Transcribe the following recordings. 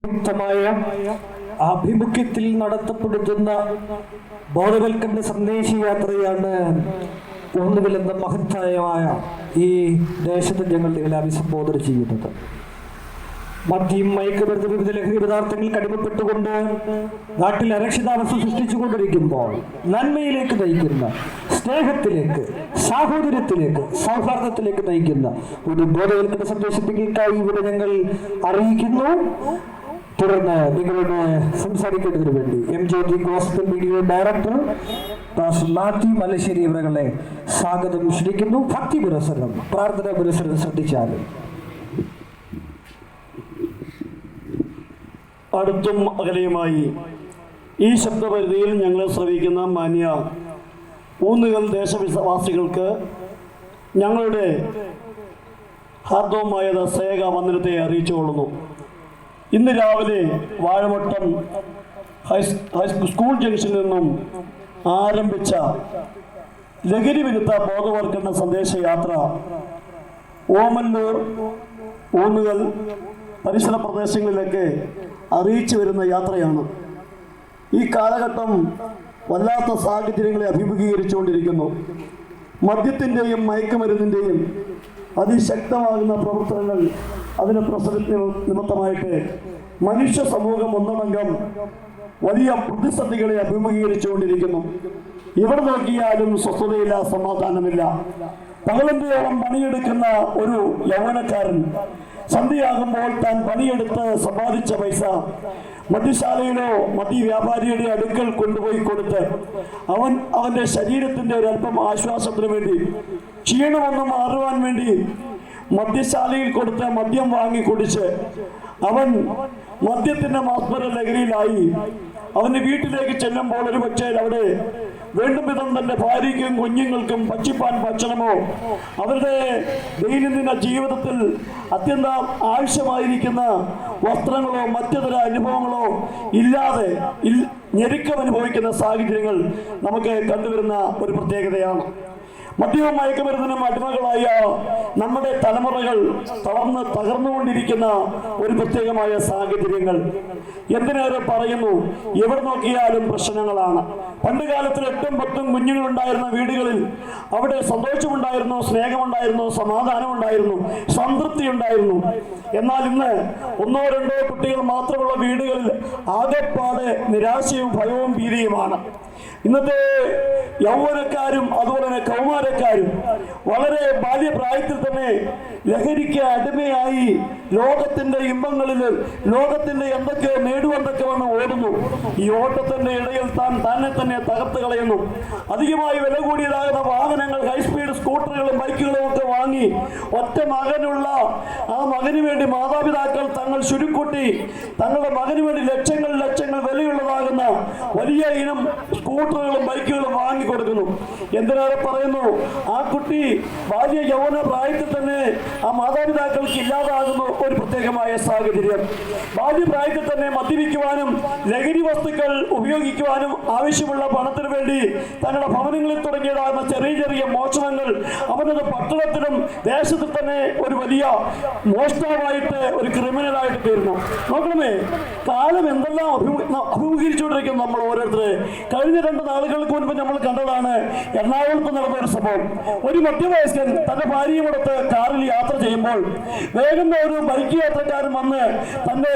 വ്യക്തമായ ആഭിമുഖ്യത്തിൽ നടത്തപ്പെടുന്ന ബോധവൽക്കരണ സന്ദേശയാത്രയാണ് ഒന്നുകിൽ എന്ന മഹത്തായമായ ഈ ദേശത്ത് ഞങ്ങൾ അഭിസംബോധന ചെയ്യുന്നത്. മദ്യം, മയക്കുമരുന്ന്, വിവിധ ലഹരി പദാർത്ഥങ്ങൾക്ക് അടിമപ്പെട്ടുകൊണ്ട് നാട്ടിൽ അരക്ഷിതാവസ്ഥ സൃഷ്ടിച്ചുകൊണ്ടിരിക്കുമ്പോൾ നന്മയിലേക്ക് നയിക്കുന്ന, സ്നേഹത്തിലേക്ക്, സാഹോദര്യത്തിലേക്ക്, സൗഹാർദ്ദത്തിലേക്ക് നയിക്കുന്ന ഒരു ബോധവൽക്കരണ സന്ദേശത്തിലേക്കായി ഇവിടെ ഞങ്ങൾ അറിയിക്കുന്നു. തുടർന്ന് നിങ്ങളോട് സംസാരിക്കുന്നതിന് വേണ്ടി MJD gospel media director pastor Mathew Malassery ഇവരെ സ്വാഗതം ക്ഷണിക്കുന്നു. ഭക്തി പുരസ്സരം, പ്രാർത്ഥനാ പുരസ്സരം ശ്രദ്ധിച്ചാലും. അടുത്തും അകലെയുമായി ഈ ശബ്ദപരിധിയിൽ ഞങ്ങളെ ശ്രവിക്കുന്ന മാന്യ ഊന്നുകൽ ദേശവാസികൾക്ക് ഞങ്ങളുടെ ഹാർദവമായ സ്നേഹ വന്ദനത്തെ അറിയിച്ചുകൊള്ളുന്നു. ഇന്ന് രാവിലെ വാഴവട്ടം സ്കൂൾ ജംഗ്ഷനിൽ നിന്നും ആരംഭിച്ച ലഹരി വിരുദ്ധ ബോധവൽക്കരണ സന്ദേശയാത്ര ഓമല്ലൂർ, ഊന്നുകൽ പരിസര പ്രദേശങ്ങളിലേക്ക് അറിയിച്ചു വരുന്ന യാത്രയാണ്. ഈ കാലഘട്ടം വല്ലാത്ത സാഹചര്യങ്ങളെ അഭിമുഖീകരിച്ചുകൊണ്ടിരിക്കുന്നു. മദ്യത്തിൻ്റെയും മയക്കുമരുന്നിൻ്റെയും അതിശക്തമാകുന്ന പ്രവർത്തനങ്ങൾ അതിന് പ്രസരത്തിന് നിമിത്തമായിട്ട് മനുഷ്യ സമൂഹം ഒന്നടങ്കം വലിയ പ്രതിസന്ധികളെ അഭിമുഖീകരിച്ചുകൊണ്ടിരിക്കുന്നു. എവിടെ നോക്കിയാലും സ്വസ്ഥതയില്ല, സമാധാനമില്ല. പകലന്തിയോളം പണിയെടുക്കുന്ന ഒരു യൗവനക്കാരൻ സന്ധ്യയാകുമ്പോൾ താൻ പണിയെടുത്ത് സമ്പാദിച്ച പൈസ മദ്യശാലയിലോ മദ്യവ്യാപാരിയുടെ അടുക്കൽ കൊണ്ടുപോയി കൊടുത്ത് അവന്റെ ശരീരത്തിന്റെ ഒരല്പം ആശ്വാസത്തിന് വേണ്ടി, ക്ഷീണമൊന്നും മാറുവാൻ വേണ്ടി മദ്യശാലയിൽ കൊടുത്ത് മദ്യം വാങ്ങി കുടിച്ച് അവൻ മദ്യത്തിന്റെ മാസ്മര ലഹരിയിലായി അവന്റെ വീട്ടിലേക്ക് ചെല്ലുമ്പോൾ ഒരു പക്ഷേ അവിടെ വേണ്ടും വിധം തന്റെ ഭാര്യയ്ക്കും കുഞ്ഞുങ്ങൾക്കും ഭക്ഷിപ്പാൻ ഭക്ഷണമോ അവരുടെ ദൈനംദിന ജീവിതത്തിൽ അത്യന്തം ആവശ്യമായിരിക്കുന്ന വസ്ത്രങ്ങളോ മറ്റു അനുഭവങ്ങളോ ഇല്ലാതെ ഞെരുക്കം അനുഭവിക്കുന്ന സാഹചര്യങ്ങൾ നമുക്ക് കണ്ടുവരുന്ന ഒരു പ്രത്യേകതയാണ്. മദ്യവും മയക്കുമരുന്നിനും അടിമകളായ നമ്മുടെ തലമുറകൾ തകർന്നുകൊണ്ടിരിക്കുന്ന ഒരു പ്രത്യേകമായ സാഹചര്യങ്ങൾ. എന്തിനേറെ പറയുന്നു, എവിടെ നോക്കിയാലും പ്രശ്നങ്ങളാണ്. പണ്ട് കാലത്തിൽ 8ഉം 10ഉം കുഞ്ഞുങ്ങളുണ്ടായിരുന്ന വീടുകളിൽ അവിടെ സന്തോഷമുണ്ടായിരുന്നു, സ്നേഹമുണ്ടായിരുന്നു, സമാധാനമുണ്ടായിരുന്നു, സംതൃപ്തി ഉണ്ടായിരുന്നു. എന്നാൽ ഇന്ന് 1ഓ 2ഓ കുട്ടികൾ മാത്രമുള്ള വീടുകളിൽ ആകെപ്പാടെ നിരാശയും ഭയവും ഭീതിയുമാണ്. ഇന്നത്തെ യൗവനക്കാരും അതുപോലെ തന്നെ കൗമാരക്കാരും വളരെ ബാല്യപ്രായത്തിൽ തന്നെ ലഹരിക്ക് അടിമയായി ലോകത്തിന്റെ ഇമ്പങ്ങളിൽ ലോകത്തിന്റെ എന്തൊക്കെ നേടുവെന്നൊക്കെ വന്ന് ഓടുന്നു. ഈ ഓട്ടത്തിന്റെ ഇടയിൽ തന്നെ തകർത്ത് കളയുന്നു. അധികമായി വില കൂടിയതാകുന്ന വാഹനങ്ങൾ, ഹൈസ്പീഡ് സ്കൂട്ടറുകളും ബൈക്കുകളും ഒക്കെ വാങ്ങി ഒറ്റ മകനുള്ള ആ മകന് വേണ്ടി മാതാപിതാക്കൾ തങ്ങൾ ചുരുക്കൂട്ടി തങ്ങളുടെ മകന് വേണ്ടി ലക്ഷങ്ങൾ വിലയുള്ളതാകുന്ന വലിയ ഇനം സ്കൂട്ടറുകളും ബൈക്കുകളും വാങ്ങിക്കൊടുക്കുന്നു. എന്തിനേറെ പറയുന്നു, ആ കുട്ടി ബാല്യ യൗവന പ്രായത്തിൽ തന്നെ ആ മാതാപിതാക്കൾക്ക് ഇല്ലാതാകുന്ന ഒരു പ്രത്യേകമായ സാഹചര്യം. ബാല്യപ്രായത്തിൽ തന്നെ മദ്യപിക്കുവാനും ലഹരി വസ്തുക്കൾ ഉപയോഗിക്കുവാനും ആവശ്യമുള്ള പണത്തിന് വേണ്ടി തങ്ങളുടെ ഭവനങ്ങളിൽ തുടങ്ങിയതാകുന്ന ചെറിയ ചെറിയ മോഷണങ്ങൾ അവനത് പട്ടണത്തിലും ദേശത്തിൽ തന്നെ ഒരു വലിയ മോഷ്ടാവായിട്ട്, ഒരു ക്രിമിനലായിട്ട് തീരുന്നു. നോക്കണമേ, കാലം എന്തെല്ലാം അഭിമുഖീകരിച്ചുകൊണ്ടിരിക്കുന്നു നമ്മൾ ഓരോരുത്തരെ. കഴിഞ്ഞ 2 നാളുകൾക്ക് മുൻപ് നമ്മൾ കണ്ടതാണ് എറണാകുളത്ത് നടന്ന ഒരു സംഭവം. ഒരു മധ്യവയസ്കൻ തന്റെ ഭാര്യയുമൊത്ത് കാറിൽ യാത്ര ചെയ്യുമ്പോൾ വേഗം ഒരു ബൈക്ക് യാത്രക്കാരൻ വന്ന് തന്റെ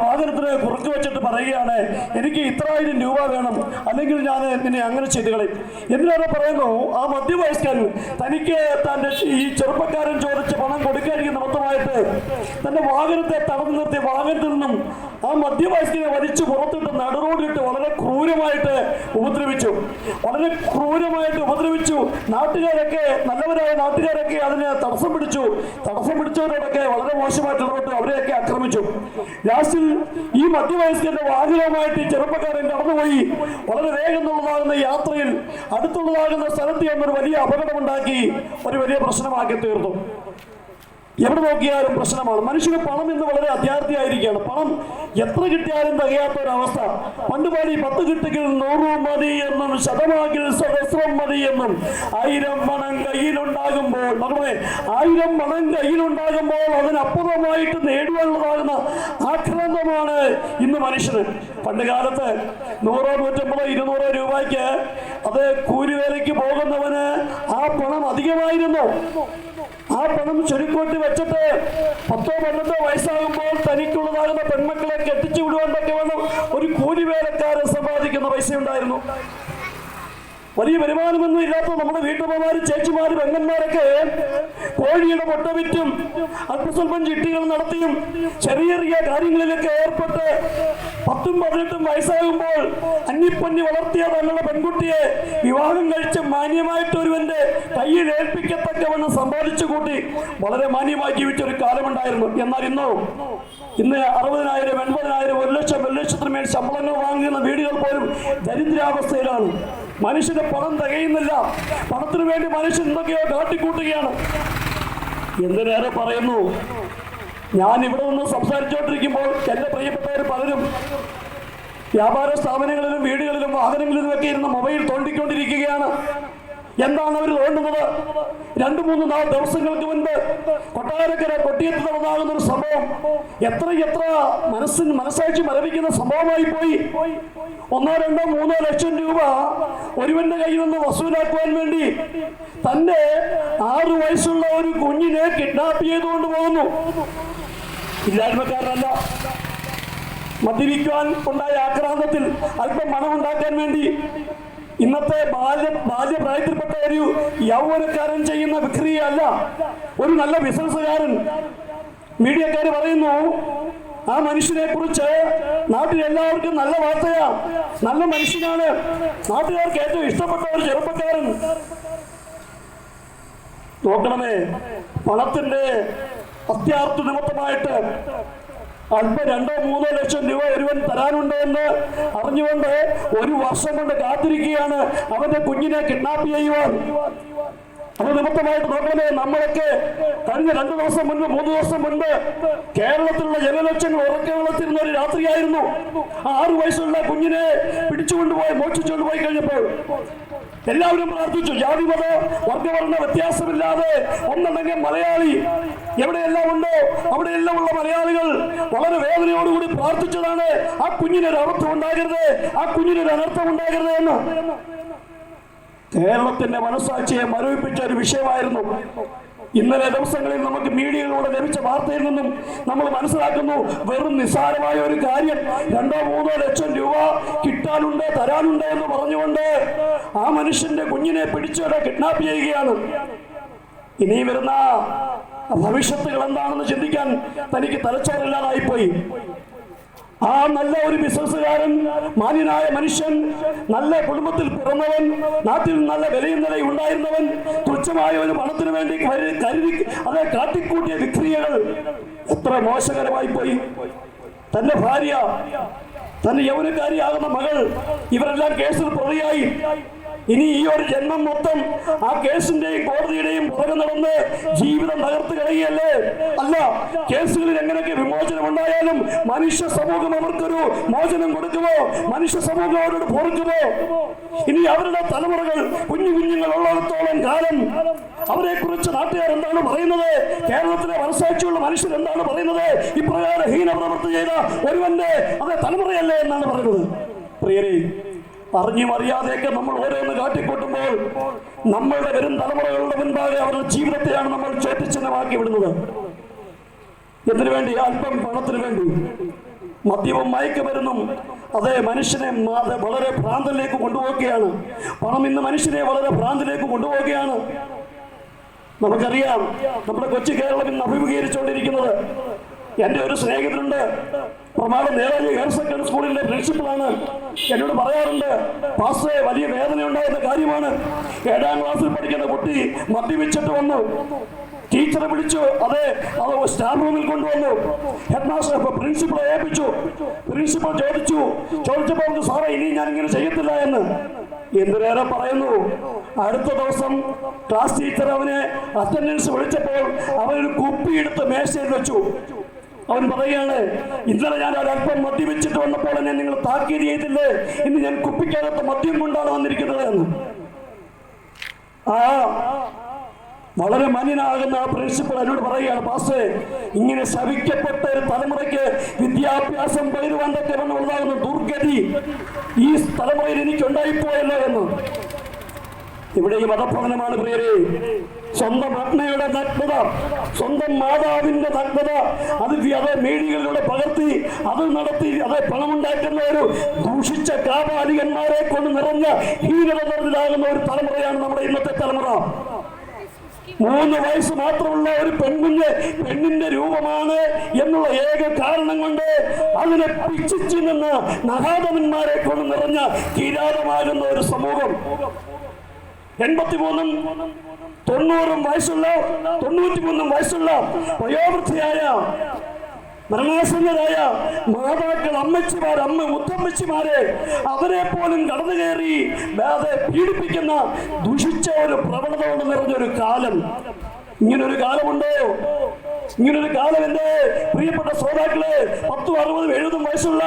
വാഹനത്തിന് കുറുക്ക് വെച്ചിട്ട് പറയുകയാണ്, എനിക്ക് ഇത്രായിരം രൂപ വേണം, അല്ലെങ്കിൽ ഞാൻ നിന്നെ അങ്ങനെ ചെയ്തു കളയും. എന്തിനാണ് പറയുന്നു, ആ മധ്യവയസ്കൻ തനിക്ക് തന്റെ ഈ ചെറുപ്പക്കാരൻ ചോദിച്ച പണം കൊടുക്കാതിരിക്കുന്ന നിമിത്തമായിട്ട് തന്റെ വാഹനത്തെ തടഞ്ഞു നിർത്തി വാഹനത്തിൽ നിന്നും ആ മധ്യവയസ്കനെ വലിച്ചു പുറത്തിട്ട് നടുറോഡിലിട്ട് വളരെ ക്രൂരമായിട്ട് ഉപദ്രവിച്ചു. നാട്ടുകാരൊക്കെ, നല്ലവരായ നാട്ടുകാരൊക്കെ അതിനെ തടസ്സം പിടിച്ചവരോടൊക്കെ വളരെ മോശമായിട്ട് ഇടപെട്ടു, അവരെയൊക്കെ ആക്രമിച്ചു. ലാസ്റ്റിൽ ഈ മധ്യവയസ്കന്റെ വാഹനവുമായിട്ട് ഈ ചെറുപ്പക്കാരൻ കടന്നുപോയി വളരെ വേഗമുള്ളതാകുന്ന യാത്രയിൽ അടുത്തുള്ളതാകുന്ന സ്ഥലത്ത് ഒരു വലിയ അപകടമുണ്ടാക്കി ഒരു വലിയ പ്രശ്നമാക്കി തീർന്നു. എവിടെ നോക്കിയാലും പ്രശ്നമാണ്. മനുഷ്യന് പണം എന്ന് വളരെ അത്യാർത്ഥിയായിരിക്കുകയാണ്. പണം എത്ര കിട്ടിയാലും തികയാത്ത ഒരവസ്ഥ. പണ്ട് പാടി 10 കിട്ടുകിൽ 100 മതി എന്നും ശതമാകിൽ സഹസ്രം മതി എന്നും 1000 പണം കയ്യിലുണ്ടാകുമ്പോൾ നമ്മളെ 1000 പണം കയ്യിലുണ്ടാകുമ്പോൾ അതിനപ്പുറമായിട്ട് നേടുവാനുള്ളതാകുന്ന ആക്രാന്തമാണ് ഇന്ന് മനുഷ്യന്. പണ്ട് കാലത്ത് 100, 150, 200 രൂപയ്ക്ക് അത് കൂലിവേലയ്ക്ക് പോകുന്നവന് ആ പണം അധികമായിരുന്നു. ആ പണം ചുരുക്കൂട്ടി വെച്ചിട്ട് 10, 12 വയസ്സാകുമ്പോൾ തനിക്കുള്ളതാകുന്ന പെൺമക്കളെ കെട്ടിച്ചു വിടുവാനൊക്കെ വേണം ഒരു കൂലിവേലക്കാരൻ സമ്പാദിക്കുന്ന പൈസ ഉണ്ടായിരുന്നു. വലിയ വരുമാനമൊന്നും ഇല്ലാത്ത നമ്മുടെ വീട്ടമ്മമാര്, ചേച്ചിമാര്, പെങ്ങന്മാരൊക്കെ കോഴിയുടെ മുട്ട വിറ്റും അല്പസ്വല്പം ചിട്ടികൾ നടത്തിയും ചെറിയ ചെറിയ കാര്യങ്ങളിലൊക്കെ ഏർപ്പെട്ട് 10, 18 വയസ്സാകുമ്പോൾ അന്യപ്പൊന്നി വളർത്തിയ തങ്ങളുടെ പെൺകുട്ടിയെ വിവാഹം കഴിച്ച് മാന്യമായിട്ട് ഒരുവന്റെ കയ്യിൽ ഏൽപ്പിക്കത്തക്കവണ്ണം സമ്പാദിച്ചു കൂട്ടി വളരെ മാന്യമായി ജീവിച്ചൊരു കാലമുണ്ടായിരുന്നു. എന്നാൽ ഇന്ന് 60,000, 80,000, 1 ലക്ഷം, 1 ലക്ഷത്തിന് മേൽ ശമ്പളങ്ങൾ വാങ്ങുന്ന വീടുകൾ പോലും ദരിദ്രാവസ്ഥയിലാണ്. മനുഷ്യന് പണം തികയുന്നില്ല. പണത്തിനു വേണ്ടി മനുഷ്യൻ എന്തൊക്കെയോ കാട്ടിക്കൂട്ടുകയാണ്. എന്തിനേറെ പറയുന്നു, ഞാൻ ഇവിടെ നിന്ന് സംസാരിച്ചുകൊണ്ടിരിക്കുമ്പോൾ എൻ്റെ പ്രിയപ്പെട്ടവർ പലരും വ്യാപാര സ്ഥാപനങ്ങളിലും വീടുകളിലും വാഹനങ്ങളിലുമൊക്കെ ഇരുന്ന് മൊബൈൽ തോണ്ടിക്കൊണ്ടിരിക്കുകയാണ്. എന്താണ് അവർ തോന്നുന്നത്? 2-3 ദിവസങ്ങൾക്ക് മുൻപ് കൊട്ടാരക്കര കൊട്ടിയത്ത് നടന്നാകുന്ന ഒരു സംഭവം എത്ര മനസ്സാക്ഷി മരവിക്കുന്ന സംഭവമായി പോയി. 1, 2, 3 ലക്ഷം രൂപ ഒരുവന്റെ കയ്യിൽ നിന്ന് വസൂലാക്കുവാൻ വേണ്ടി തന്റെ 6 വയസ്സുള്ള ഒരു കുഞ്ഞിനെ കിഡ്നാപ്പ് ചെയ്തുകൊണ്ട് പോകുന്നു. ഇല്ലായ്മക്കാരനല്ല, മദ്യപിക്കുവാൻ ഉണ്ടായ ആക്രാന്തത്തിൽ അല്പം പണമുണ്ടാക്കാൻ വേണ്ടി ഇന്നത്തെ ബാല്യപ്രായത്തിൽപ്പെട്ട ഒരു യൗവനക്കാരൻ ചെയ്യുന്ന വിക്രിയല്ല, ഒരു നല്ല ബിസിനസ്സുകാരൻ. മീഡിയക്കാർ പറയുന്നു ആ മനുഷ്യനെ കുറിച്ച് നാട്ടിലെല്ലാവർക്കും നല്ല വാർത്തയാ, നല്ല മനുഷ്യനാണ്, നാട്ടുകാർക്ക് ഏറ്റവും ഇഷ്ടപ്പെട്ട ഒരു ചെറുപ്പക്കാരൻ. നോക്കണമേ, പണത്തിന്റെ അത്യാർത്ഥ നിമിത്തമായിട്ട് അല്പം 2-3 ലക്ഷം രൂപ ഒരുവൻ തരാനുണ്ട് എന്ന് അറിഞ്ഞുകൊണ്ട് 1 വർഷം കൊണ്ട് കാത്തിരിക്കുകയാണ് അവന്റെ കുഞ്ഞിനെ കിഡ്നാപ്പ് ചെയ്യുവാൻ. അത് നിമിത്തമായിട്ട് നോക്കണേ, നമ്മളൊക്കെ കഴിഞ്ഞ 2 ദിവസം മുൻപ്, 3 ദിവസം മുൻപ് കേരളത്തിലുള്ള ജനലക്ഷങ്ങൾ ഉറക്കമുള്ളത്തിരുന്ന ഒരു രാത്രിയായിരുന്നു. 6 വയസ്സുള്ള കുഞ്ഞിനെ പിടിച്ചുകൊണ്ടുപോയി, മോഷിച്ചുകൊണ്ടുപോയി കഴിഞ്ഞപ്പോൾ എല്ലാവരും പ്രാർത്ഥിച്ചു. ജാതി, മത, വർഗവർണ്ണ വ്യത്യാസമില്ലാതെ ഒന്നുണ്ടെങ്കിൽ മലയാളി എവിടെയെല്ലാം ഉണ്ടോ അവിടെയെല്ലാം ഉള്ള മലയാളികൾ വളരെ വേദനയോടുകൂടി പ്രാർത്ഥിച്ചതാണ് ആ കുഞ്ഞിനൊരു അബദ്ധം ഉണ്ടാകരുത്, ആ കുഞ്ഞിനൊരു അനർത്ഥം ഉണ്ടാകരുത് എന്ന്. കേരളത്തിന്റെ മനസ്സാക്ഷിയെ മരവിപ്പിച്ച ഒരു വിഷയമായിരുന്നു. ഇന്നലെ ദിവസങ്ങളിൽ നമുക്ക് മീഡിയയിലൂടെ ലഭിച്ച വാർത്തയിൽ നിന്നും നമ്മൾ മനസ്സിലാക്കുന്നു, വെറും നിസ്സാരമായ ഒരു കാര്യം 2-3 ലക്ഷം രൂപ കിട്ടാനുണ്ട്, തരാനുണ്ട് എന്ന് പറഞ്ഞുകൊണ്ട് ആ മനുഷ്യന്റെ കുഞ്ഞിനെ പിടിച്ചോടെ കിഡ്നാപ്പ് ചെയ്യുകയാണ്. ഇനി വരുന്ന ഭവിഷ്യത്തുകൾ എന്താണെന്ന് ചിന്തിക്കാൻ തനിക്ക് തലച്ചോറില്ലാതായിപ്പോയി. ആ നല്ല ഒരു ബിസിനസ്സുകാരൻ, മാന്യനായ മനുഷ്യൻ, നല്ല കുടുംബത്തിൽ പിറന്നവൻ, നാട്ടിൽ നല്ല വിലയും നിലയും ഉണ്ടായിരുന്നവൻ, തുച്ഛമായ ഒരു പണത്തിന് വേണ്ടി കരുതി അതെ കാട്ടിക്കൂട്ടിയ വിക്രിയകൾ എത്ര മോശകരമായി പോയി. തന്റെ ഭാര്യ, തന്റെ യൗവനക്കാരിയാകുന്ന മകൾ, ഇവരെല്ലാം കേസിൽ പ്രതിയായി. ഇനി ഈ ഒരു ജന്മം മൊത്തം ആ കേസിന്റെയും കോടതിയുടെയും പുറകെ നടന്ന് ജീവിതം തകർത്ത് കളയല്ലേ? അല്ല, കേസുകളിൽ എങ്ങനെയൊക്കെ വിമോചനം ഉണ്ടായാലും മനുഷ്യ സമൂഹം അവർക്കൊരു മോചനം കൊടുക്കുമോ? മനുഷ്യ സമൂഹം അവരോട് പൊറുക്കുമോ? ഇനി അവരുടെ തലമുറകൾ, കുഞ്ഞുങ്ങൾ ഉള്ളിടത്തോളം കാലം അവരെ കുറിച്ച് നാട്ടുകാർ എന്താണ് പറയുന്നത്? കേരളത്തിലെ മനസ്സാക്ഷിയുള്ള മനുഷ്യർ എന്താണ് പറയുന്നത്? ഇപ്രകാരം ഹീനപ്രവൃത്തി ചെയ്ത ഒരുവന്റെ അതേ തലമുറയല്ലേ എന്നാണ് പറയുന്നത്. പ്രിയരെ, അറിഞ്ഞും അറിയാതെയൊക്കെ നമ്മൾ ഓരോന്ന് കാട്ടിക്കൂട്ടുമ്പോൾ നമ്മളുടെ വരും തലമുറകളുടെ മുൻപാകെ അവരുടെ ജീവിതത്തെയാണ് നമ്മൾ ചോദ്യചിഹ്നമാക്കി വിടുന്നത്. എന്തിനു വേണ്ടി? അല്പം പണത്തിന് വേണ്ടി. മദ്യവും മയക്കുമരുന്നും അതേ മനുഷ്യനെ വളരെ ഭ്രാന്തിലേക്ക് കൊണ്ടുപോവുകയാണ്. പണം ഇന്ന് മനുഷ്യനെ വളരെ ഭ്രാന്തിലേക്ക് കൊണ്ടുപോവുകയാണ്. നമുക്കറിയാം, നമ്മുടെ കൊച്ചു കേരളം ഇന്ന് അഭിമുഖീകരിച്ചുകൊണ്ടിരിക്കുന്നത്. എൻ്റെ ഒരു സ്നേഹിതനുണ്ട്, പ്രമാണം നേതാജി ഹയർ സെക്കൻഡറി സ്കൂളിന്റെ പ്രിൻസിപ്പളാണ്. എന്നോട് പറയാറുണ്ട്, പാസ്റ്റേ വലിയ വേദന ഉണ്ടായിരുന്ന കാര്യമാണ്. 7ാം ക്ലാസ്സിൽ പഠിക്കുന്ന കുട്ടി മദ്യപിച്ചിട്ട് വന്നു, ടീച്ചറെ വിളിച്ചു, അത് സ്റ്റാഫ് റൂമിൽ കൊണ്ടുവന്നു. ഹെഡ് മാസ്റ്റർ പ്രിൻസിപ്പളെ ഏൽപ്പിച്ചു. പ്രിൻസിപ്പൾ ചോദിച്ചപ്പോൾ സാറേ, ഇനി ഞാൻ ഇങ്ങനെ ചെയ്യത്തില്ല എന്ന്. എന്തിനേറെ പറയുന്നു, അടുത്ത ദിവസം ക്ലാസ് ടീച്ചർ അവനെ അറ്റൻഡൻസ് വിളിച്ചപ്പോൾ അവനൊരു കുപ്പിയെടുത്ത് മേശയിൽ വെച്ചു. അവൻ പറയുകയാണ്, ഇന്നലെ ഞാൻ ഒരല്പം മദ്യപിച്ചിട്ട് വന്നപ്പോൾ എന്നെ നിങ്ങൾ താക്കീത് ചെയ്തില്ലേ, ഇന്ന് ഞാൻ കുപ്പിക്കകത്ത് മദ്യം കൊണ്ടാണ് വന്നിരിക്കുന്നത് എന്ന്. വളരെ മാന്യനാകുന്ന ആ പ്രിൻസിപ്പൽ എന്നോട് പറയുകയാണ്, പാസ്റ്റേ, ഇങ്ങനെ ശപിക്കപ്പെട്ട ഒരു തലമുറയ്ക്ക് വിദ്യാഭ്യാസം പകരുവാൻ തക്കവണ്ണമുള്ളതാകുന്ന ദുർഗതി ഈ തലമുറയിൽ എനിക്കുണ്ടായിപ്പോയല്ലോ എന്ന്. ഇവിടെ ഈ മതഭവനമാണ് പ്രിയരെ. സ്വന്തം അമ്മയുടെ നഗ്നത, സ്വന്തം മാതാവിന്റെ നഗ്നത അത് മീഡിയകളിലൂടെ പകർത്തി അത് നടത്തി അത് പണമുണ്ടാക്കുന്ന ഒരു ദൂഷിച്ച കാപാലികന്മാരെ കൊണ്ട് നിറഞ്ഞ ഹീനത നിറഞ്ഞതാകുന്ന ഒരു തലമുറയാണ് നമ്മുടെ ഇന്നത്തെ തലമുറ. 3 വയസ്സ് മാത്രമുള്ള ഒരു പെണ്ണിന്റെ രൂപമാണ് എന്നുള്ള ഏക കാരണം കൊണ്ട് അതിനെ പിച്ചിച്ചു നിന്ന് നഹാദമന്മാരെ കൊണ്ട് നിറഞ്ഞ കിരാതമാകുന്ന ഒരു സമൂഹം. 83 93 വയസ്സുള്ള വയോവൃദ്ധയായ മരണാസന്നരായ മാതാക്കൾ, അമ്മച്ചിമാർ, മുത്തമ്മച്ചിമാരെ അവരെ പോലും കടന്നു കയറി പീഡിപ്പിക്കുന്ന ദുഷിച്ച ഒരു പ്രവണത കൊണ്ട് നിറഞ്ഞൊരു കാലം. ഇങ്ങനൊരു കാലമുണ്ടോ? ഇങ്ങനൊരു കാലം എന്റെ പ്രിയപ്പെട്ട ശ്രോതാക്കളെ, 10, 60, 70 വയസ്സുള്ള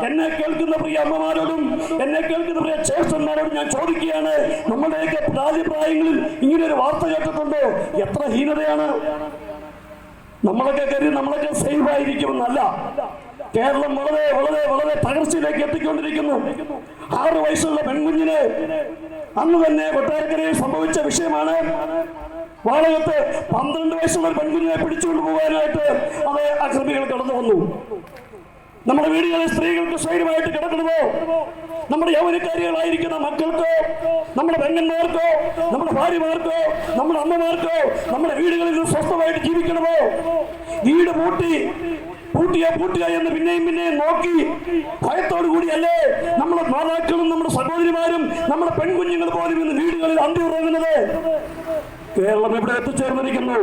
എന്നെ കേൾക്കുന്ന പ്രിയ അമ്മമാരോടും എന്നെ കേൾക്കുന്ന പ്രിയ ചേഷ്ടന്മാരോടും ഞാൻ ചോദിക്കുകയാണ്, നമ്മുടെയൊക്കെ പ്രായങ്ങളിൽ ഇങ്ങനെയൊരു വാർത്ത കേട്ടിട്ടുണ്ടോ? എത്ര ഹീനതയാണ്! നമ്മളൊക്കെ കരുതി നമ്മളൊക്കെ സേഫ് ആയിരിക്കുമെന്നല്ല. കേരളം വളരെ വളരെ വളരെ തകർച്ചയിലേക്ക് എത്തിക്കൊണ്ടിരിക്കുന്നു. 6 വയസ്സുള്ള പെൺകുഞ്ഞിന് അന്ന് തന്നെ കൊട്ടാരക്കരയിൽ സംഭവിച്ച വിഷയമാണ്. വാളകത്ത് 12 വയസ്സുള്ള ഒരു പെൺകുഞ്ഞിനെ പിടിച്ചുകൊണ്ട് പോകാനായിട്ട് അതേ അക്രമികൾ കടന്നു വന്നു. നമ്മുടെ വീടുകളിൽ സ്ത്രീകൾക്ക് സ്വൈര്യമായിട്ട് കിടക്കണമോ? നമ്മുടെ യൗവനക്കാരികളായിരിക്കുന്ന മക്കൾക്കോ, നമ്മുടെ പെങ്ങന്മാർക്കോ, നമ്മുടെ ഭാര്യമാർക്കോ, നമ്മുടെ അമ്മമാർക്കോ നമ്മുടെ വീടുകളിൽ സ്വസ്ഥമായിട്ട് ജീവിക്കണമോ? വീട് പൂട്ടിയ എന്ന് പിന്നെയും നോക്കി ഭയത്തോടു കൂടിയല്ലേ നമ്മുടെ മാതാക്കളും നമ്മുടെ സഹോദരിമാരും നമ്മുടെ പെൺകുഞ്ഞുങ്ങൾ പോലും ഇന്ന് വീടുകളിൽ അന്തി ഉറങ്ങുന്നത്? കേരളം ഇവിടെ എത്തിച്ചേർന്നിരിക്കുന്നു.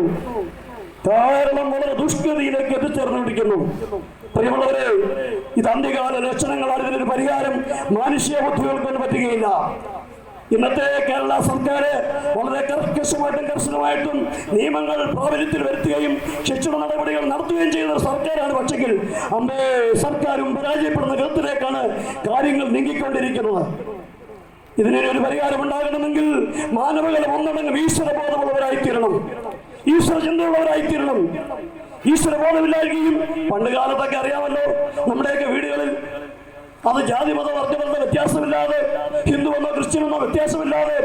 കേരളം വളരെ ദുഷ്കൃതിയിലേക്ക് എത്തിച്ചേർന്നിരിക്കുന്നു. പ്രിയമുള്ളവരെ, ഇത് അന്ത്യകാല ലക്ഷണങ്ങളാണ്. ഇതിനൊരു പരിഹാരം മാനുഷിക ബുദ്ധികൾക്കൊന്നും പറ്റുകയില്ല. ഇന്നത്തെ കേരള സർക്കാർ വളരെ കർശനമായിട്ടും നിയമങ്ങൾ പ്രാബല്യത്തിൽ വരുത്തുകയും ശിക്ഷണ നടപടികൾ നടത്തുകയും ചെയ്യുന്ന സർക്കാരാണ്. പക്ഷെങ്കിൽ സർക്കാരും പരാജയപ്പെടുന്ന വിധത്തിലേക്കാണ് കാര്യങ്ങൾ നീങ്ങിക്കൊണ്ടിരിക്കുന്നത്. ഇതിനൊരു പരിഹാരം ഉണ്ടാകണമെങ്കിൽ മാനവകളെ ഒന്നടങ്കം ഈശ്വരബോധമുള്ളവരായിത്തീരണം, ഈശ്വര ചിന്തയുള്ളവരായിത്തീരണം. ഈശ്വരബോധമില്ലായിരിക്കും. പണ്ട് കാലത്തൊക്കെ അറിയാമല്ലോ, നമ്മുടെയൊക്കെ വീടുകളിൽ അത് ജാതി മത വർഗമെന്ന വ്യത്യാസമില്ലാതെ, ഹിന്ദുവെന്നോ ക്രിസ്ത്യനെന്നോ വ്യത്യാസമില്ലാതെ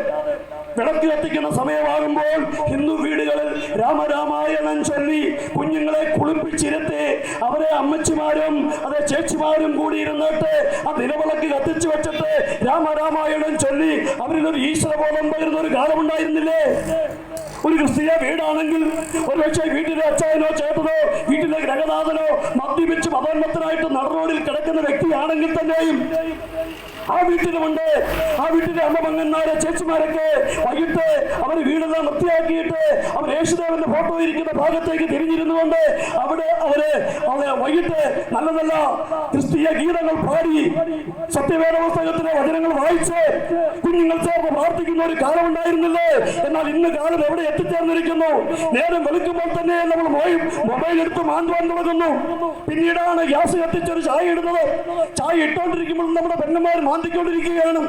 വിളക്ക് കത്തിക്കുന്ന സമയമാകുമ്പോൾ ഹിന്ദു വീടുകളിൽ രാമരാമായണം ചൊല്ലി കുഞ്ഞുങ്ങളെ കുളിപ്പിച്ചിരുത്തി അവരെ അമ്മച്ചിമാരും അതേ ചേച്ചിമാരും കൂടി ഇരുന്നിട്ട് ആ നിലവിളക്ക് കത്തിച്ചു വെച്ചിട്ട് രാമരാമായണം ചൊല്ലി അവരിലൊരു ഈശ്വരബോധം പകരുന്ന ഒരു കാലമുണ്ടായിരുന്നില്ലേ? ഒരു ക്രിസ്തീയ വീടാണെങ്കിൽ ഒരുപക്ഷെ വീട്ടിലെ അച്ചായനോ ചേട്ടനോ വീട്ടിലെ ഗ്രഹനാഥനോ മദ്യപിച്ച് മതോന്മത്തനായിട്ട് നടുറോഡിൽ കിടക്കുന്ന വ്യക്തിയാണെങ്കിൽ തന്നെയും ആ വീട്ടിലുമുണ്ട്. ആ വീട്ടിലെ അമ്മമങ്ങന്മാരെ ചേച്ചിമാരൊക്കെ വൈകിട്ട് അവർ വീടെല്ലാം വൃത്തിയാക്കിയിട്ട് അവർ യേശുദേവന്റെ ഫോട്ടോ ഇരിക്കുന്ന ഭാഗത്തേക്ക് തിരിഞ്ഞിരുന്നുകൊണ്ട് അവിടെ അവരെ വൈകിട്ട് നല്ല നല്ല ക്രിസ്തീയ ഗീതങ്ങൾ പാടി സത്യവേദ പുസ്തകത്തിലെ വചനങ്ങൾ വായിച്ച് കുഞ്ഞുങ്ങൾ ചേർന്ന് പ്രാർത്ഥിക്കുന്ന ഒരു കാലം ഉണ്ടായിരുന്നില്ലേ? എന്നാൽ ഇന്ന് കാലം എവിടെ എത്തിച്ചേർന്നിരിക്കുന്നു? നേരം വെളുക്കുമ്പോൾ തന്നെ നമ്മൾ മൊബൈൽ എടുത്ത് മാന്തുവാൻ തുടങ്ങുന്നു. പിന്നീടാണ് ഗ്യാസ് കത്തിച്ചൊരു ചായ ഇടുന്നത്. ചായ ഇട്ടുകൊണ്ടിരിക്കുമ്പോൾ നമ്മുടെ പെണ്ണന്മാർ മാന്തിക്കൊണ്ടിരിക്കുകയാണ്,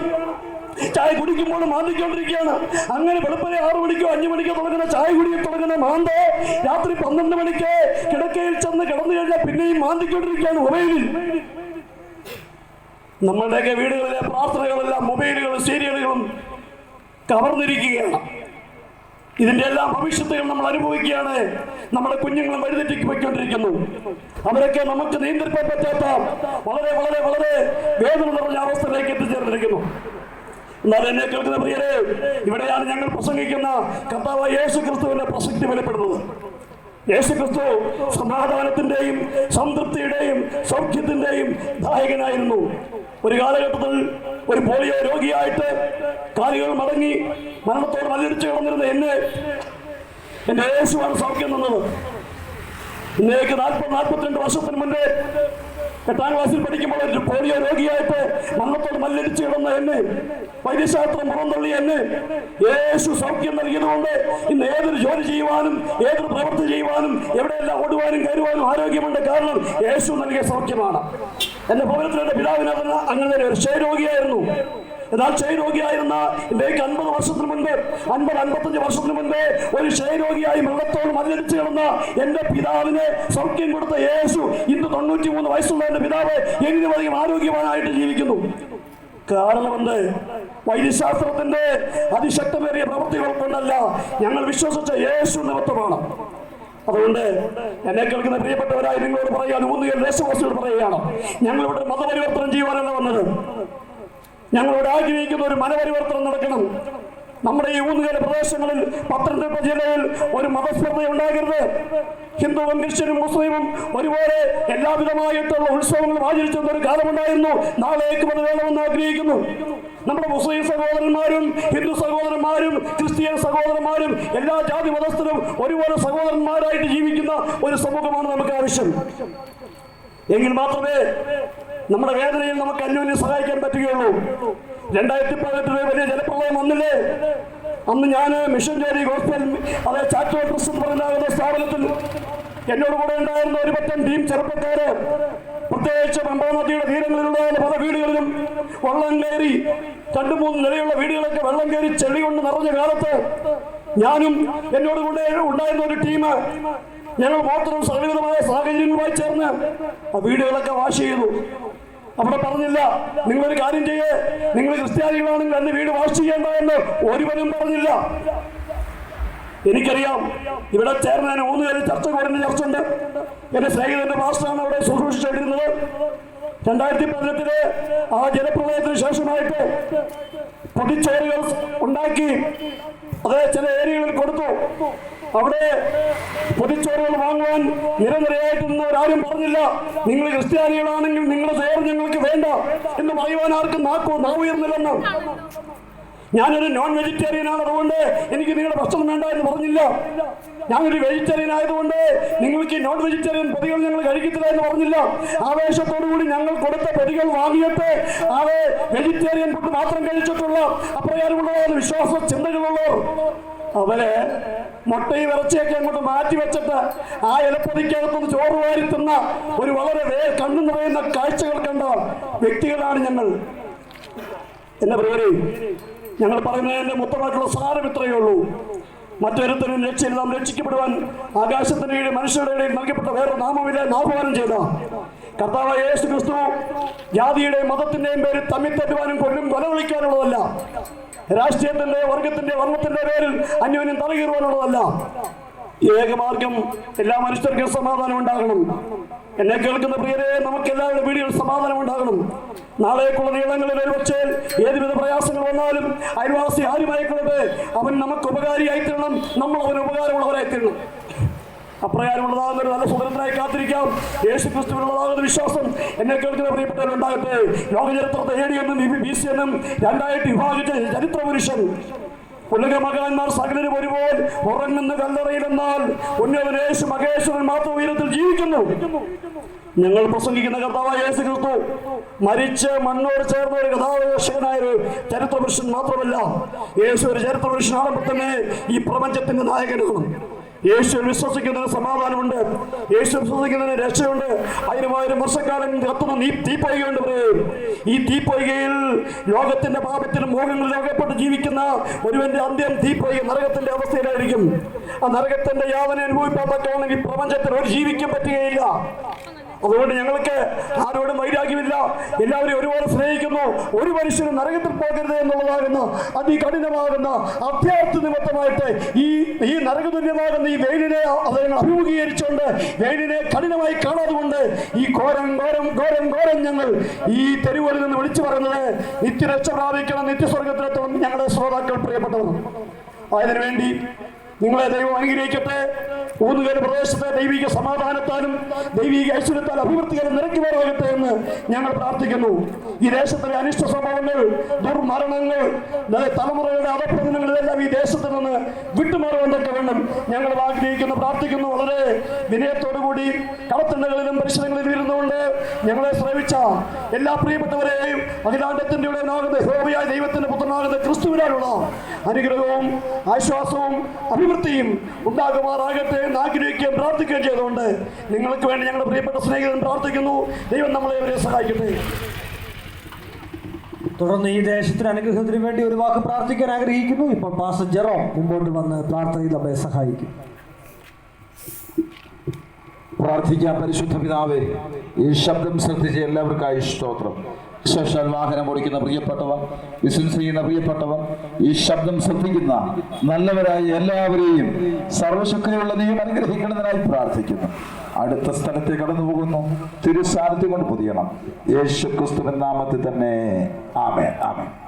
ചായ കുടിക്കുമ്പോൾ മാന്തിക്കൊണ്ടിരിക്കുകയാണ്. അങ്ങനെ വെളുപ്പിനെ 6 മണിക്കോ 5 മണിക്കോ തുടങ്ങുന്ന ചായ കുടിയിൽ തുടങ്ങുന്ന മാന്ത് രാത്രി 12 മണിക്ക് കിടക്കയിൽ ചെന്ന് കിടന്നു കഴിഞ്ഞാൽ പിന്നെയും മാന്തിക്കൊണ്ടിരിക്കുകയാണ് മൊബൈലിൽ. നമ്മളുടെയൊക്കെ വീടുകളിലെ പ്രാർത്ഥനകളെല്ലാം മൊബൈലുകളും സീരിയലുകളും കവർന്നിരിക്കുകയാണ്. ഇതിന്റെ എല്ലാം ഭവിഷ്യത്തുകൾ നമ്മൾ അനുഭവിക്കുകയാണ്. നമ്മുടെ കുഞ്ഞുങ്ങളും വഴിതെറ്റിക്ക് പോയിക്കൊണ്ടിരിക്കുന്നു. അവരൊക്കെ നമുക്ക് നിയന്ത്രിക്കാൻ പറ്റാത്ത വളരെ വളരെ വളരെ വേദന നിറഞ്ഞ അവസ്ഥയിലേക്ക് എത്തിച്ചേർന്നിരിക്കുന്നു. എന്നാൽ എന്നെ കേൾക്കുന്ന പ്രിയരെ, ഇവിടെയാണ് ഞങ്ങൾ പ്രസംഗിക്കുന്ന കർത്താവായ യേശു ക്രിസ്തുവിന്റെ പ്രസക്തി വെളിപ്പെടുന്നത്. യേശു ക്രിസ്തു സമാധാനത്തിന്റെയും സംതൃപ്തിയുടെയും സൗഖ്യത്തിന്റെയും ദായകനായിരുന്നു. ഒരു കാലഘട്ടത്തിൽ ഒരു പോളിയോ രോഗിയായിട്ട് കാലുകൾ മടങ്ങി മരണത്തോട് മല്ലടിച്ച് കിടന്നിരുന്ന എന്റെ യേശുവാണ് സൗഖ്യം തന്നത്. ഇന്നേക്ക് 40-42 വർഷത്തിന് മുന്നേ 8ാം ക്ലാസ്സിൽ പഠിക്കുമ്പോൾ ഒരു പോളിയോ രോഗിയായിട്ട് മരണത്തോട് മല്ലടിച്ച് കിടന്ന എന്നെ, വൈദ്യശാസ്ത്രം പുറന്തള്ളി എന്നെ യേശു സൗഖ്യം നൽകിയതുകൊണ്ട് ഇന്ന് ഏതൊരു ജോലി ചെയ്യുവാനും ഏതൊരു പ്രവൃത്തി ചെയ്യുവാനും എവിടെയെല്ലാം ഓടുവാനും കയറുവാനും ആരോഗ്യമുണ്ട്. കാരണം യേശു നൽകിയ സൗഖ്യമാണ്. എന്റെ ഭവനത്തിൽ എന്റെ പിതാവിന് അങ്ങനെ ഒരു ക്ഷയരോഗിയായിരുന്നു. എന്നാൽ ക്ഷയരോഗിയായിരുന്ന ഇന്ത്യക്ക് 50 വർഷത്തിന് മുൻപ് 50-55 വർഷത്തിന് മുൻപ് ഒരു ക്ഷയരോഗിയായി മൃഗത്തോട് മല്ലടിച്ച് കിടന്ന എന്റെ പിതാവിന് സൗഖ്യം കൊടുത്ത യേശു ഇന്ന് 93 വയസ്സുള്ള എന്റെ പിതാവ് എങ്കിലും അധികം ആരോഗ്യവാനായിട്ട് ജീവിക്കുന്നു. കാരണമുണ്ട് വൈദ്യശാസ്ത്രത്തിന്റെ അതിശക്തമേറിയ പ്രവൃത്തികൾ കൊണ്ടല്ല, ഞങ്ങൾ വിശ്വസിച്ച യേശു നിമിത്തമാണ്. അതുകൊണ്ട് എന്നെ കേൾക്കുന്ന പ്രിയപ്പെട്ടവരായി നിങ്ങളോട് പറയാൻ 3 ദേശവാസിയോട് പറയുകയാണ്, ഞങ്ങളിവിടെ മതപരിവർത്തനം ചെയ്യുവാനല്ല വന്നത്. ഞങ്ങളോട് ആഗ്രഹിക്കുന്ന ഒരു മനപരിവർത്തനം നടക്കണം. നമ്മുടെ ഈ 3 പ്രദേശങ്ങളിൽ പത്തനംതിട്ട ജില്ലയിൽ ഒരു മതസ്പർദ്ധ ഉണ്ടാകരുത്. ഹിന്ദുവും ക്രിസ്ത്യനും മുസ്ലിമും ഒരുപോലെ എല്ലാവിധമായിട്ടുള്ള ഉത്സവങ്ങളും ആചരിച്ചിരുന്ന ഒരു കാലമുണ്ടായിരുന്നു. നാളേക്കും അത് വേണമെന്ന് ആഗ്രഹിക്കുന്നു. നമ്മുടെ മുസ്ലിം സഹോദരന്മാരും ഹിന്ദു സഹോദരന്മാരും ക്രിസ്ത്യൻ സഹോദരന്മാരും എല്ലാ ജാതി മതസ്ഥരും ഒരുപോലെ സഹോദരന്മാരായിട്ട് ജീവിക്കുന്ന ഒരു സമൂഹമാണ് നമുക്ക് ആവശ്യം. എങ്കിൽ മാത്രമേ നമ്മുടെ വേദനയിൽ നമുക്ക് അന്യോന്യം സഹായിക്കാൻ പറ്റുകയുള്ളൂ. 2018 വലിയ ജലപ്രളയം വന്നില്ലേ? അന്ന് ഞാൻ മിഷൻ ജോലി ഗോസ്പൽ ചാറ്റോ ട്രസ്റ്റ് എന്ന് പറയുന്ന സ്ഥാപനത്തിൽ എന്നോട് കൂടെ ഉണ്ടായിരുന്ന ഒരു പറ്റം ടീം ചെറുപ്പക്കാര്, പ്രത്യേകിച്ച് പമ്പാ നദിയുടെ തീരങ്ങളിലുള്ള പല വീടുകളിലും വെള്ളം കയറി 2-3 നിലയുള്ള വീടുകളൊക്കെ വെള്ളം കയറി ചെളി കൊണ്ട് നിറഞ്ഞ കാലത്ത് ഞാനും എന്നോട് കൂടെ ഉണ്ടായിരുന്ന ഒരു ടീം ഞങ്ങൾ മാത്രം സകലവിധമായ സാഹചര്യങ്ങളുമായി ചേർന്ന് ആ വീടുകളൊക്കെ വാഷ് ചെയ്തു. അവിടെ പറഞ്ഞില്ല നിങ്ങളൊരു കാര്യം ചെയ്യേ, നിങ്ങൾ ക്രിസ്ത്യാനികളാണെങ്കിൽ എന്റെ വീട് വാഷ് ചെയ്യേണ്ട എന്ന് ഒരുവനും പറഞ്ഞില്ല. എനിക്കറിയാം ഇവിടെ ചേർന്ന് ഞാൻ 3 പേര് ചർച്ച ഉണ്ട്. എന്റെ സ്നേഹിതന്റെ പാസ്റ്ററാണ് അവിടെ ശുശ്രൂഷിച്ചിരുന്നത്. 2018 ആ ജലപ്രളയത്തിന് ശേഷമായിട്ട് പൊതിച്ചോറുകൾ ഉണ്ടാക്കി അത് ചില ഏരിയകളിൽ കൊടുത്തു. അവിടെ പൊതിച്ചോറുകൾ വാങ്ങുവാൻ നിരനിരയായിട്ട് നിന്നവരാരും പറഞ്ഞില്ല നിങ്ങൾ ക്രിസ്ത്യാനികളാണെങ്കിൽ നിങ്ങളുടെ ചോറ് ഞങ്ങൾക്ക് വേണ്ട എന്ന് പറയുവാൻ ആർക്കും നാവുയർന്നില്ലെന്ന്. ഞാനൊരു നോൺ വെജിറ്റേറിയനാണ്, അതുകൊണ്ട് എനിക്ക് നിങ്ങളുടെ ഭക്ഷണം വേണ്ട എന്ന് പറഞ്ഞില്ല. ഞാനൊരു വെജിറ്റേറിയൻ ആയതുകൊണ്ട് നിങ്ങൾക്ക് നോൺ വെജിറ്റേറിയൻ പൊതികൾ ഞങ്ങൾ കഴിക്കത്തില്ല എന്ന് പറഞ്ഞില്ല. ആവേശത്തോടുകൂടി ഞങ്ങൾ കൊടുത്ത പൊതികൾ വാങ്ങിയിട്ട് അത് വെജിറ്റേറിയൻ ഫുഡ് മാത്രം കഴിച്ചിട്ടുള്ള അപ്രകാരമുള്ള വിശ്വാസ ചിന്തകളുള്ളവർ അവരെ മുട്ടയും ഇറച്ചിയൊക്കെ അങ്ങോട്ട് മാറ്റി വെച്ചിട്ട് ആ ഇലപ്പൊതിക്കകത്തുനിന്ന് ചോറ് വാരി തിന്ന ഒരു വളരെ കണ്ണു നിറയുന്ന കാഴ്ചകൾ കണ്ട വ്യക്തികളാണ് ഞങ്ങൾ. എന്നെ പ്രിയരെ, ഞങ്ങൾ പറയുന്നതിന്റെ മൊത്തമായിട്ടുള്ള സാരം ഇത്രയേ ഉള്ളൂ. മറ്റൊരുത്തരും രക്ഷയിൽ നാം രക്ഷിക്കപ്പെടുവാൻ ആകാശത്തിന്റെ കീഴിൽ മനുഷ്യരുടെ ഇടയിൽ നൽകപ്പെട്ട വേറെ നാമമില്ല ആഹ്വാനം ചെയ്ത കർത്താവായ യേശു ക്രിസ്തു ജാതിയുടെയും മതത്തിന്റെയും പേരിൽ തമ്മിൽ തെറ്റുവാനും കൊല വിളിക്കാനുള്ളതല്ല. രാഷ്ട്രീയത്തിന്റെ വർഗത്തിന്റെ വർണ്ണത്തിന്റെ പേരിൽ അന്യോന്യം തലകീറുവാനുള്ളതല്ല. ഏകമാർഗം എല്ലാ മനുഷ്യർക്കും സമാധാനം ഉണ്ടാകണം. എന്നെ കേൾക്കുന്ന പ്രിയരെ, നമുക്ക് എല്ലാവരുടെ വീടുകളിൽ സമാധാനം ഉണ്ടാകണം. നാളേക്കുള്ള നീളങ്ങളിൽ ഒരുപക്ഷേ ഏതുവിധ പ്രയാസങ്ങൾ വന്നാലും അയൽവാസി ആരുമായിക്കൊള്ളട്ടെ, അവൻ നമുക്ക് ഉപകാരിയായി തീരണം, നമ്മൾ അവന് ഉപകാരമുള്ളവരായി തീരണം. അപ്രകാരമുള്ളതാകുന്ന ഒരു നല്ല സുഹൃത്തിനായി കാത്തിരിക്കാം. യേശു ക്രിസ്തുവിനുള്ളതാകുന്ന വിശ്വാസം എന്നെ കേൾക്കുന്ന പ്രിയപ്പെട്ടവരുണ്ടാകട്ടെ. ലോകചരിത്രത്തെ AD എന്നും BC എന്നും 2 വിഭാഗിച്ച ചരിത്ര പുരുഷൻ, ഉലകമകാന്മാർ സകലരും ഒരുപോലെ ഉറങ്ങുന്ന കല്ലറയിലെന്നാൽ ഉന്നതൻ യേശു മഹേശ്വരൻ മാത്രം ഉയരത്തിൽ ജീവിക്കുന്നു. ഞങ്ങൾ പ്രസംഗിക്കുന്ന കർത്താവായ യേശു ക്രിസ്തു മരിച്ച് മണ്ണോട് ചേർന്ന ഒരു കഥാവശകനായ ഒരു ചരിത്ര പുരുഷൻ മാത്രമല്ല, യേശു ഒരു ചരിത്ര പുരുഷനാകുമ്പോൾ തന്നെ ഈ പ്രപഞ്ചത്തിന്റെ നായകനാണ്. യേശു വിശ്വസിക്കുന്നതിന് സമാധാനമുണ്ട്, യേശു വിശ്വസിക്കുന്നതിന് രക്ഷയുണ്ട്. 1000 വർഷക്കാലം കത്തുന്ന തീപ്പൊയ്കയുണ്ട്. ഈ തീപ്പൊയ്കയിൽ ലോകത്തിന്റെ പാപത്തിലും മോഹങ്ങളിൽ അകപ്പെട്ട് ജീവിക്കുന്ന ഒരുവന്റെ അന്ത്യം തീപ്പൊയ്ക നരകത്തിന്റെ അവസ്ഥയിലായിരിക്കും. ആ നരകത്തിന്റെ യാതന അനുഭവിക്കാത്തവണെങ്കിൽ ഈ പ്രപഞ്ചത്തിൽ ഒരു ജീവിക്കാൻ പറ്റുകയില്ല. അതുകൊണ്ട് ഞങ്ങൾക്ക് ആരോടും വൈരാഗ്യമില്ല, എല്ലാവരും ഒരുപോലെ സ്നേഹിക്കുന്നു. ഒരു മനുഷ്യനും നരകത്തിൽ പോകരുത് എന്നുള്ളതാകുന്ന അതികഠിനമാകുന്ന അഭ്യർത്ഥി നിമിത്തമായിട്ട് ഈ നരകതുല്യമാകുന്ന ഈ വെയിലിനെ ഞങ്ങൾ അഭിമുഖീകരിച്ചുകൊണ്ട് വെയിലിനെ കഠിനമായി കാണാതുകൊണ്ട് ഈ ഘോരം ഞങ്ങൾ ഈ തെരുവുകളിൽ നിന്ന് വിളിച്ചു പറയുന്നത് നിത്യരക്ഷ പ്രാപിക്കണം, നിത്യസ്വർഗത്തിലെത്തണം ഞങ്ങളുടെ ശ്രോതാക്കൾ പ്രിയപ്പെട്ടവർ. അതിനുവേണ്ടി നിങ്ങളെ ദൈവം അനുഗ്രഹിക്കട്ടെ. ഊന്നുകേട് പ്രദേശത്തെ ദൈവിക സമാധാനത്താലും ദൈവിക ഐശ്വര്യത്താൽ അഭിവൃദ്ധികളും നിരക്കുമാറാകട്ടെ എന്ന് ഞങ്ങൾ പ്രാർത്ഥിക്കുന്നു. ഈ ദേശത്തിലെ അനിഷ്ട സംഭവങ്ങൾ, ദുർമരണങ്ങൾ, തലമുറകളുടെ അധപ്പതനങ്ങളിലെല്ലാം ഈ ദേശത്ത് നിന്ന് വിട്ടുമാറുവാനൊക്കെ വേണം ഞങ്ങൾ ആഗ്രഹിക്കുന്നു, പ്രാർത്ഥിക്കുന്നു. വളരെ വിനയത്തോടുകൂടി കളത്തിണ്ണകളിലും പരിസരങ്ങളിലും ഇരുന്നുകൊണ്ട് ഞങ്ങളെ ശ്രമിച്ച എല്ലാ പ്രിയപ്പെട്ടവരെയും അഖിലാണ്ടത്തിന്റെ ഉടനാകുന്ന യഹോവയായ ദൈവത്തിന്റെ പുത്രനാകുന്ന ക്രിസ്തുവിനാലുള്ള അനുഗ്രഹവും ആശ്വാസവും അഭിവൃദ്ധിയും ഉണ്ടാകുമാറാകട്ടെ എന്ന് ആഗ്രഹിക്കുകയും പ്രാർത്ഥിക്കുകയും ചെയ്തുകൊണ്ട് നിങ്ങൾക്ക് വേണ്ടി ഞങ്ങളുടെ പ്രിയപ്പെട്ട സ്നേഹിതൻ പ്രാർത്ഥിക്കുന്നു. ദൈവം നമ്മളെ അവരെ സഹായിക്കട്ടെ. തുടർന്ന് ഈ ദേശത്തിന് അനുഗ്രഹത്തിന് വേണ്ടി ഒരു വാക്ക് പ്രാർത്ഥിക്കാൻ ആഗ്രഹിക്കുന്നു. ഇപ്പോൾ പാസ്റ്റർ ജെറോം മുമ്പോട്ട് വന്ന് പ്രാർത്ഥനയിൽ നമ്മെ സഹായിക്കും. പ്രാർത്ഥിക്കാം. പരിശുദ്ധ പിതാവേ, ഈ ശബ്ദം ശ്രദ്ധിച്ച എല്ലാവർക്കായി സ്തോത്രം. സ്പെഷ്യൽ വാഹനം ഓടിക്കുന്ന പ്രിയപ്പെട്ടവർ, ബിസിനസ് ചെയ്യുന്ന പ്രിയപ്പെട്ടവർ, ഈ ശബ്ദം ശ്രദ്ധിക്കുന്ന നല്ലവരായ എല്ലാവരെയും സർവശക്തിയുള്ള ദൈവം അനുഗ്രഹിക്കുന്നതിനായി പ്രാർത്ഥിക്കുന്നു. അടുത്ത സ്ഥലത്തെ കടന്നു പോകുന്നു. തിരുസാരഥ്യം കൊണ്ട് പൊതിയണം. യേശു ക്രിസ്തുവിൻ നാമത്തിൽ തന്നെ. ആമേൻ, ആമേൻ.